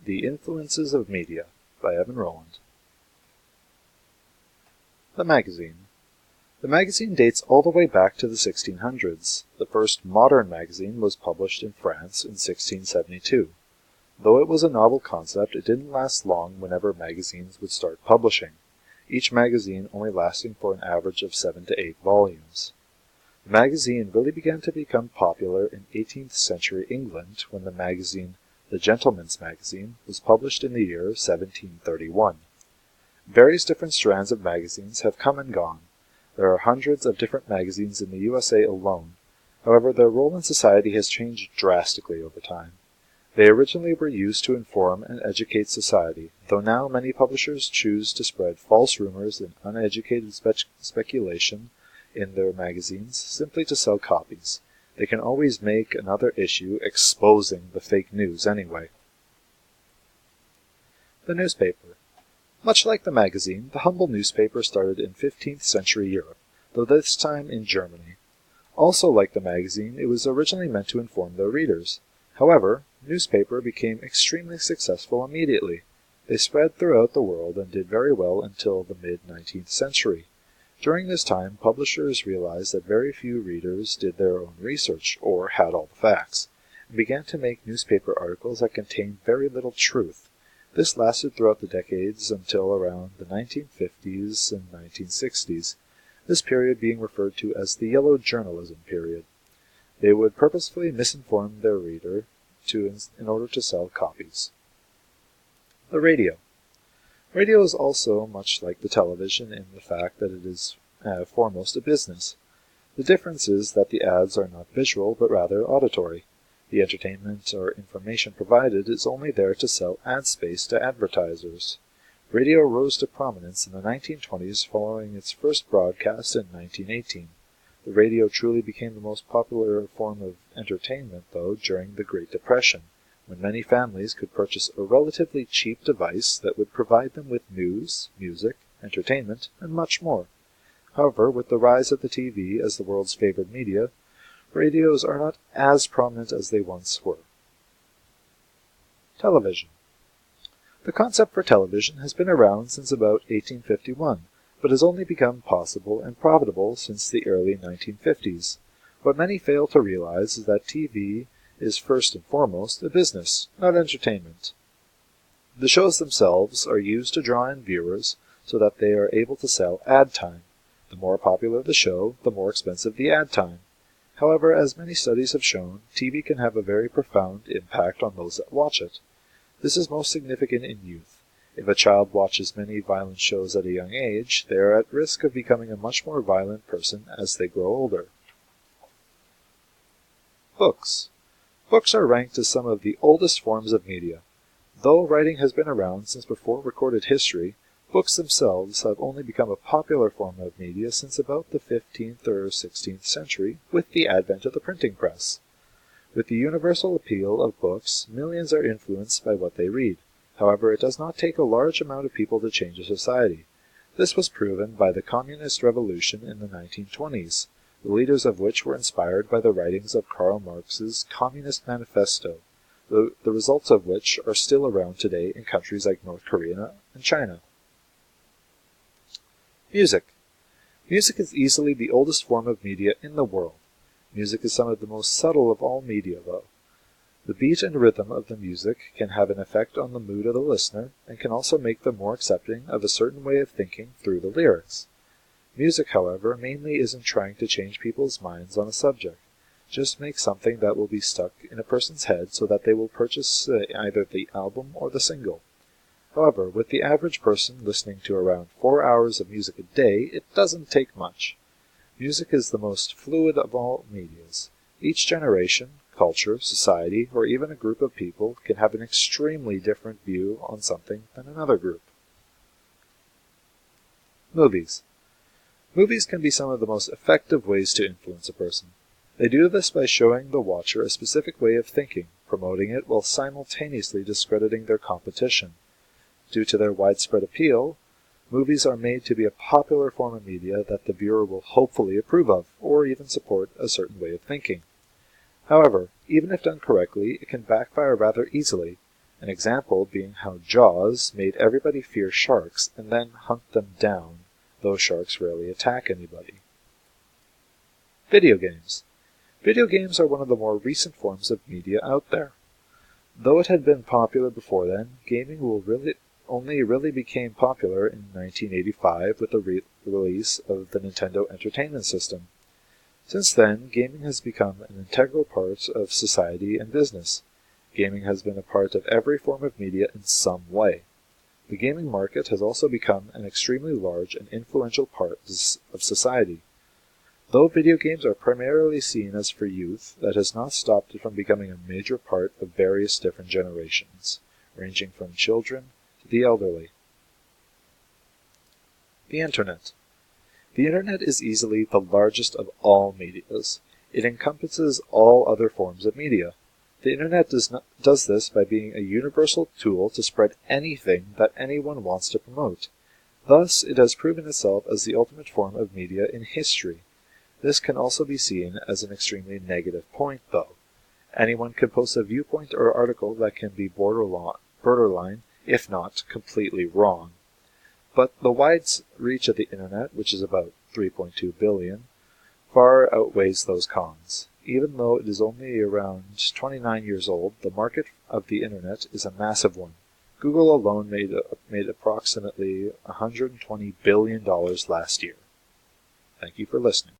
The Influences of Media by Evan Rowland. The magazine. The magazine dates all the way back to the 1600s. The first modern magazine was published in France in 1672. Though it was a novel concept, it didn't last long whenever magazines would start publishing, each magazine only lasting for an average of 7 to 8 volumes. The magazine really began to become popular in 18th century England when the magazine The Gentleman's Magazine was published in the year 1731. Various different strands of magazines have come and gone. There are hundreds of different magazines in the USA alone. However, their role in society has changed drastically over time. They originally were used to inform and educate society, though now many publishers choose to spread false rumors and uneducated speculation in their magazines simply to sell copies. They can always make another issue exposing the fake news anyway. The newspaper. Much like the magazine, the humble newspaper started in 15th century Europe, though this time in Germany. Also like the magazine, it was originally meant to inform their readers. However, newspaper became extremely successful immediately. They spread throughout the world and did very well until the mid-19th century. During this time, publishers realized that very few readers did their own research or had all the facts, and began to make newspaper articles that contained very little truth. This lasted throughout the decades until around the 1950s and 1960s, this period being referred to as the yellow journalism period. They would purposefully misinform their reader in order to sell copies. The radio. Radio is also much like the television in the fact that it is foremost a business. The difference is that the ads are not visual but rather auditory. The entertainment or information provided is only there to sell ad space to advertisers. Radio rose to prominence in the 1920s following its first broadcast in 1918. The radio truly became the most popular form of entertainment, though, during the Great Depression, when many families could purchase a relatively cheap device that would provide them with news, music, entertainment, and much more. However, with the rise of the TV as the world's favored media, radios are not as prominent as they once were. Television. The concept for television has been around since about 1851, but has only become possible and profitable since the early 1950s. What many fail to realize is that TV is first and foremost a business, not entertainment. The shows themselves are used to draw in viewers so that they are able to sell ad time. The more popular the show, the more expensive the ad time. However, as many studies have shown, TV can have a very profound impact on those that watch it. This is most significant in youth. If a child watches many violent shows at a young age, they are at risk of becoming a much more violent person as they grow older. Books. Books are ranked as some of the oldest forms of media. Though writing has been around since before recorded history, books themselves have only become a popular form of media since about the 15th or 16th century with the advent of the printing press. With the universal appeal of books, millions are influenced by what they read. However, it does not take a large amount of people to change a society. This was proven by the Communist Revolution in the 1920s, the leaders of which were inspired by the writings of Karl Marx's Communist Manifesto, the results of which are still around today in countries like North Korea and China. Music. Music is easily the oldest form of media in the world. Music is some of the most subtle of all media, though. The beat and rhythm of the music can have an effect on the mood of the listener and can also make them more accepting of a certain way of thinking through the lyrics. Music, however, mainly isn't trying to change people's minds on a subject. Just make something that will be stuck in a person's head so that they will purchase either the album or the single. However, with the average person listening to around 4 hours of music a day, it doesn't take much. Music is the most fluid of all medias. Each generation, culture, society, or even a group of people can have an extremely different view on something than another group. Movies. Movies can be some of the most effective ways to influence a person. They do this by showing the watcher a specific way of thinking, promoting it while simultaneously discrediting their competition. Due to their widespread appeal, movies are made to be a popular form of media that the viewer will hopefully approve of, or even support a certain way of thinking. However, even if done correctly, it can backfire rather easily, An example being how Jaws made everybody fear sharks and then hunt them down, though sharks rarely attack anybody. Video games. Video games are one of the more recent forms of media out there. Though it had been popular before then, gaming only really became popular in 1985 with the release of the Nintendo Entertainment System. Since then, gaming has become an integral part of society and business. Gaming has been a part of every form of media in some way. The gaming market has also become an extremely large and influential part of society. Though video games are primarily seen as for youth, that has not stopped it from becoming a major part of various different generations, ranging from children to the elderly. The Internet. The Internet is easily the largest of all medias. It encompasses all other forms of media. The Internet does this by being a universal tool to spread anything that anyone wants to promote. Thus, it has proven itself as the ultimate form of media in history. This can also be seen as an extremely negative point, though. Anyone can post a viewpoint or article that can be borderline, if not completely wrong. But the wide reach of the Internet, which is about 3.2 billion, far outweighs those cons. Even though it is only around 29 years old, the market of the Internet is a massive one. Google alone made approximately $120 billion last year. Thank you for listening.